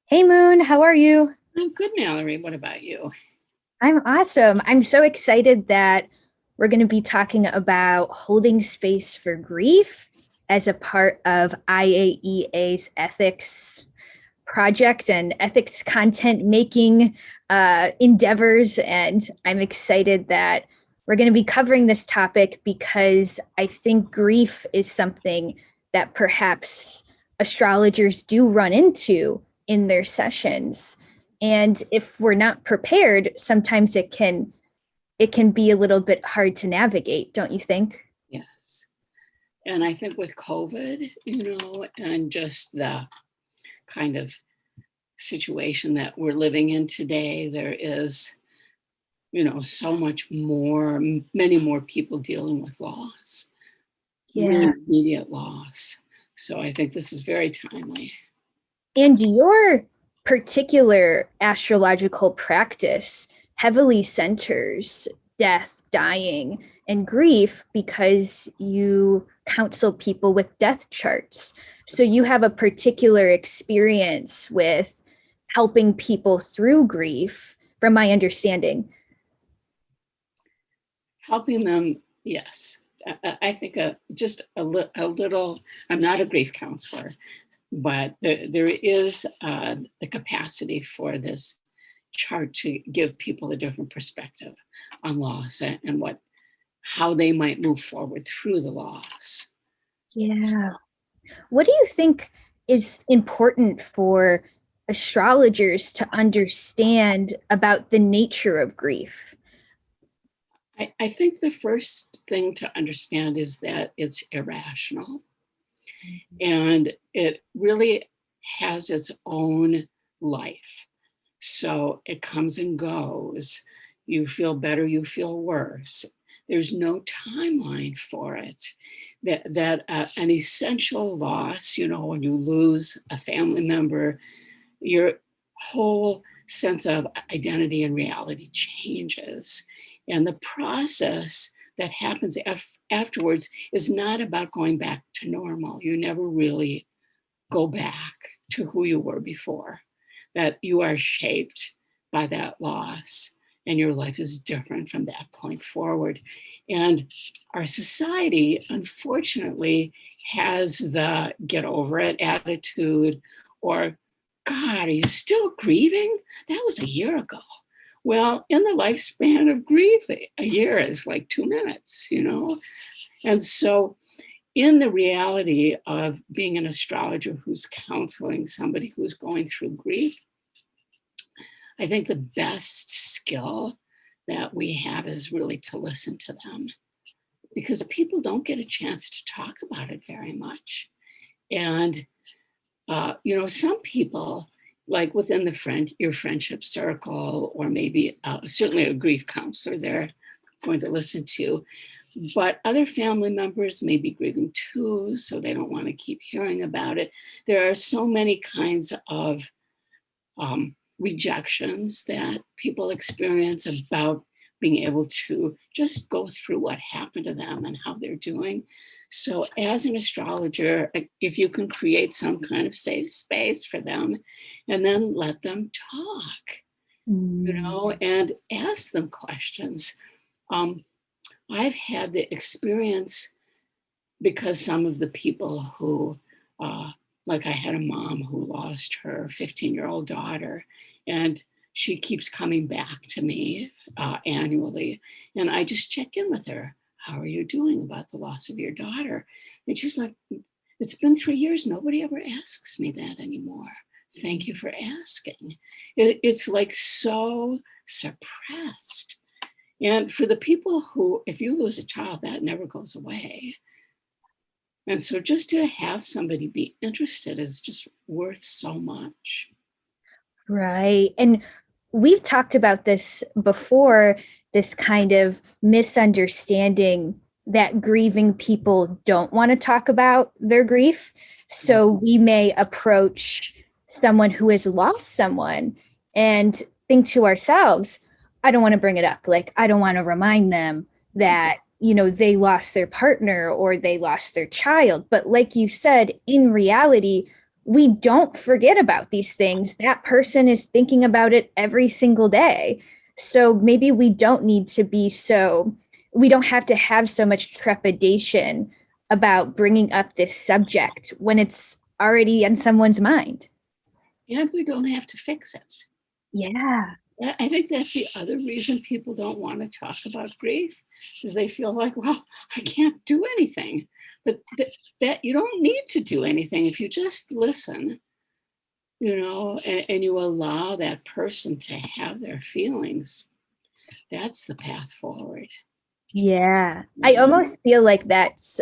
Hey Moon, how are you? I'm good, Mallory. What about you? I'm awesome. I'm so excited that we're going to be talking about holding space for grief as a part of IAEA's ethics project and ethics content making endeavors. And I'm excited that we're going to be covering this topic because I think grief is something that perhaps astrologers do run into in their sessions. And if we're not prepared, sometimes it can be a little bit hard to navigate, don't you think? Yes. And I think with COVID, and just the kind of situation that we're living in today, there is, so much more, many more people dealing with loss, Yeah. really immediate loss. So I think this is very timely. And your particular astrological practice heavily centers death, dying, and grief because you counsel people with death charts. So you have a particular experience with helping people through grief, from my understanding. Helping them, yes. I think just a little, I'm not a grief counselor, but there is the capacity for this chart to give people a different perspective on loss and how they might move forward through the loss. Yeah. What do you think is important for astrologers to understand about the nature of grief? I think the first thing to understand is that it's irrational and it really has its own life. So it comes and goes. You feel better, you feel worse. There's no timeline for it. That an essential loss, when you lose a family member, your whole sense of identity and reality changes. And the process that happens afterwards is not about going back to normal. You never really go back to who you were before, that you are shaped by that loss and your life is different from that point forward. And our society, unfortunately, has the get over it attitude, or, God, are you still grieving? That was a year ago. Well, in the lifespan of grief, a year is like 2 minutes. And so in the reality of being an astrologer who's counseling somebody who's going through grief, I think the best skill that we have is really to listen to them, because people don't get a chance to talk about it very much. And, some people, like within your friendship circle, or maybe certainly a grief counselor, they're going to listen to. But other family members may be grieving too, so they don't want to keep hearing about it. There are so many kinds of rejections that people experience about being able to just go through what happened to them and how they're doing. So, as an astrologer, if you can create some kind of safe space for them and then let them talk, and ask them questions. Um, I've had the experience, because some of the people who, like I had a mom who lost her 15-year-old daughter, and she keeps coming back to me annually. And I just check in with her. How are you doing about the loss of your daughter? And she's like, it's been 3 years. Nobody ever asks me that anymore. Thank you for asking. It's like so suppressed. And for the people who, if you lose a child, that never goes away. And so just to have somebody be interested is just worth so much. Right. And we've talked about this before, this kind of misunderstanding that grieving people don't want to talk about their grief. So we may approach someone who has lost someone and think to ourselves, I don't want to bring it up. Like, I don't want to remind them that, they lost their partner or they lost their child. But like you said, in reality, we don't forget about these things. That person is thinking about it every single day. So maybe we don't need to be so, we don't have to have so much trepidation about bringing up this subject when it's already in someone's mind. And we don't have to fix it. Yeah. I think that's the other reason people don't want to talk about grief, is they feel like, well, I can't do anything. But that you don't need to do anything if you just listen, and you allow that person to have their feelings. That's the path forward. Yeah. I almost feel like that's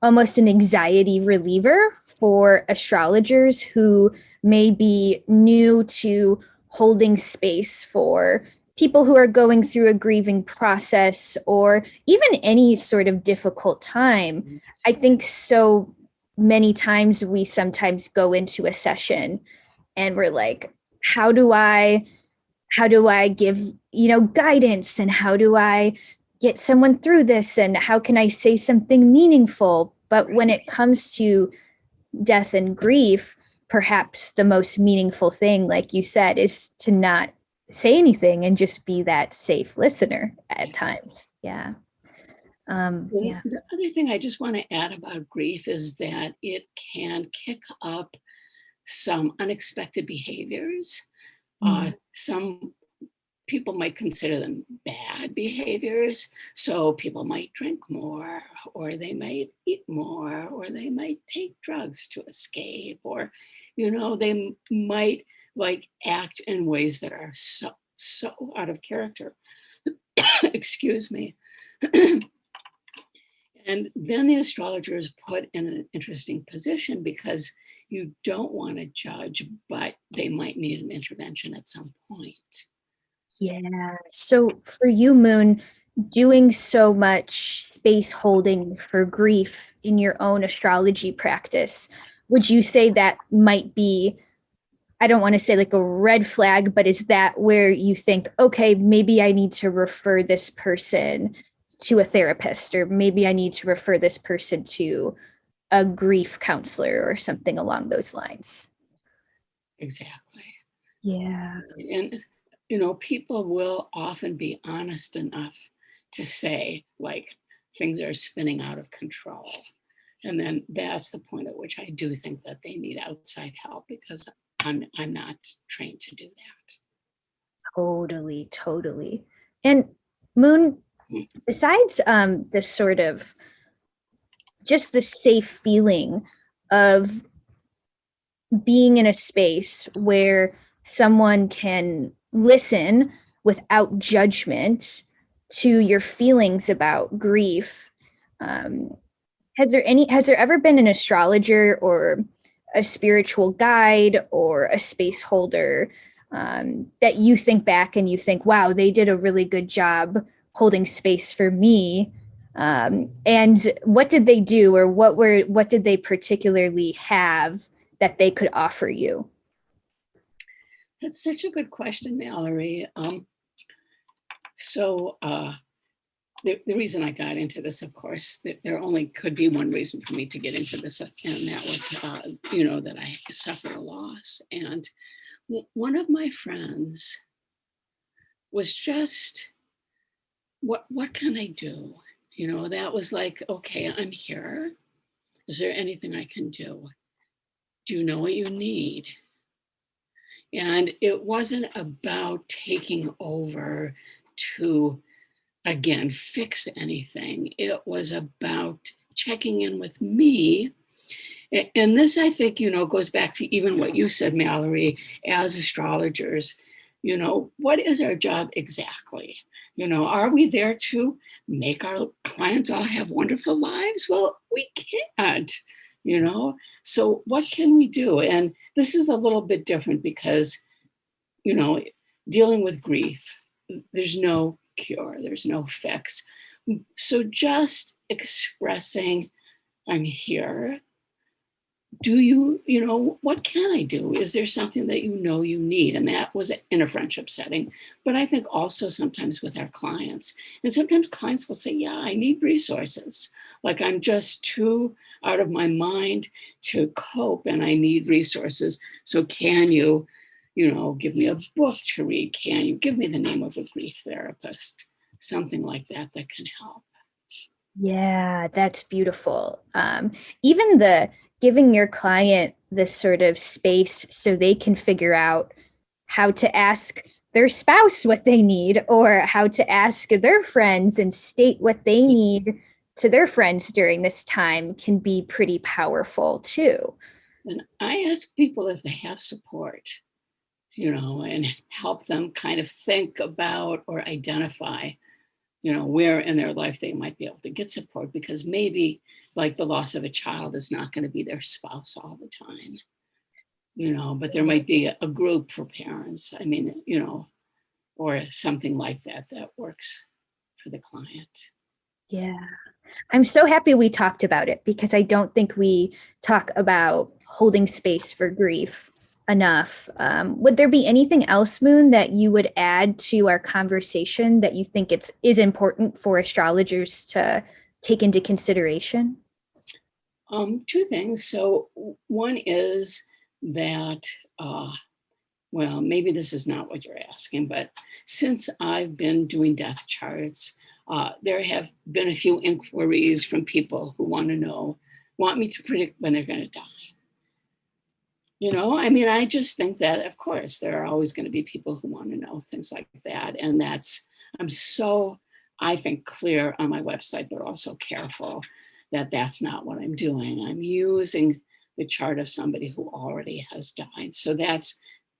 almost an anxiety reliever for astrologers who may be new to holding space for people who are going through a grieving process or even any sort of difficult time. I think so many times we sometimes go into a session and we're like, how do I give, guidance, and how do I get someone through this, and how can I say something meaningful? But when it comes to death and grief, perhaps the most meaningful thing, like you said, is to not say anything and just be that safe listener at times. Yeah. Yeah. The other thing I just want to add about grief is that it can kick up some unexpected behaviors. Some people might consider them bad behaviors. So people might drink more, or they might eat more, or they might take drugs to escape, or, they might like act in ways that are so out of character. Excuse me. And then the astrologer is put in an interesting position because you don't want to judge, but they might need an intervention at some point. Yeah. So for you, Moon, doing so much space holding for grief in your own astrology practice, would you say that might be, I don't want to say like a red flag, but is that where you think, okay, maybe I need to refer this person to a therapist, or maybe I need to refer this person to a grief counselor or something along those lines? Exactly. Yeah. And, people will often be honest enough to say, like, things are spinning out of control. And then that's the point at which I do think that they need outside help, because I'm not trained to do that. Totally, totally. And Moon, besides the sort of just the safe feeling of being in a space where someone can listen without judgment to your feelings about grief, um, has there ever been an astrologer or a spiritual guide or a space holder that you think back and you think, wow, they did a really good job holding space for me? And what did they do, or what did they particularly have that they could offer you? That's such a good question, Mallory. So the reason I got into this, of course, there only could be one reason for me to get into this, and that was, that I suffered a loss. And one of my friends was just, what can I do? That was like, okay, I'm here. Is there anything I can do? Do you know what you need? And it wasn't about taking over to, again, fix anything. It was about checking in with me. And this, I think, goes back to even what you said, Mallory, as astrologers, what is our job exactly? Are we there to make our clients all have wonderful lives? Well, we can't, So what can we do? And this is a little bit different because, dealing with grief, there's no cure, there's no fix. So just expressing, I'm here, do you, what can I do? Is there something that you need? And that was in a friendship setting. But I think also sometimes with our clients, and sometimes clients will say, yeah, I need resources. Like I'm just too out of my mind to cope and I need resources. So can you, give me a book to read? Can you give me the name of a grief therapist? Something like that can help. Yeah, that's beautiful. Even the giving your client this sort of space so they can figure out how to ask their spouse what they need or how to ask their friends and state what they need to their friends during this time can be pretty powerful too. And I ask people if they have support, and help them kind of think about or identify, where in their life they might be able to get support, because maybe like the loss of a child is not going to be their spouse all the time, but there might be a group for parents. I mean, or something like that works for the client. Yeah. I'm so happy we talked about it because I don't think we talk about holding space for grief enough. Would there be anything else, Moon, that you would add to our conversation that you think is important for astrologers to take into consideration? Two things. So one is that, well, maybe this is not what you're asking, but since I've been doing death charts, there have been a few inquiries from people who want me to predict when they're going to die. I mean, I just think that, of course, there are always going to be people who want to know things like that. And I'm so, I think, clear on my website, but also careful that that's not what I'm doing. I'm using the chart of somebody who already has died. So that's,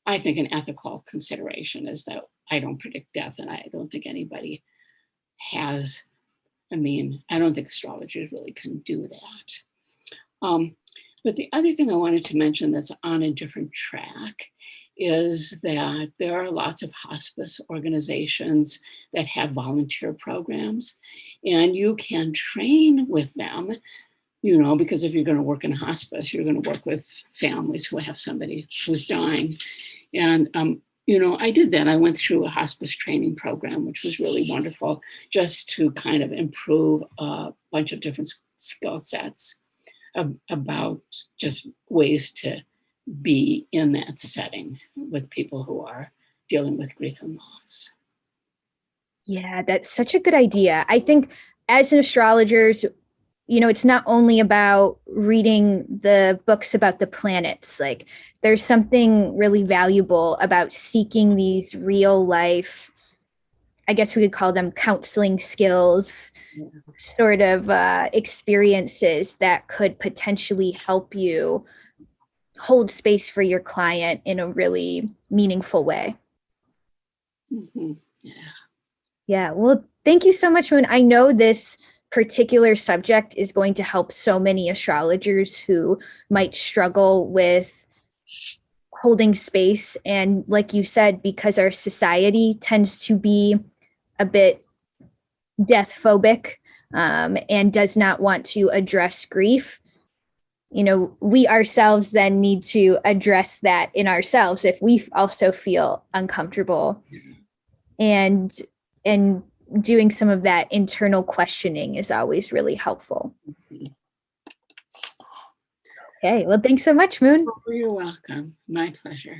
I think, an ethical consideration is that I don't predict death, and I don't think anybody has. I mean, I don't think astrologers really can do that. But the other thing I wanted to mention that's on a different track is that there are lots of hospice organizations that have volunteer programs, and you can train with them, because if you're going to work in hospice, you're going to work with families who have somebody who's dying. And, I did that. I went through a hospice training program, which was really wonderful, just to kind of improve a bunch of different skill sets about just ways to be in that setting with people who are dealing with grief and loss. Yeah, that's such a good idea. I think as an astrologers, it's not only about reading the books about the planets. Like there's something really valuable about seeking these real life, I guess we could call them counseling skills, sort of experiences that could potentially help you hold space for your client in a really meaningful way. Mm-hmm. Yeah. Yeah. Well, thank you so much, Moon. I know this particular subject is going to help so many astrologers who might struggle with holding space. And like you said, because our society tends to be a bit death phobic and does not want to address grief, we ourselves then need to address that in ourselves if we also feel uncomfortable. And and doing some of that internal questioning is always really helpful. Okay, well, thanks so much, Moon. Oh, you're welcome. My pleasure.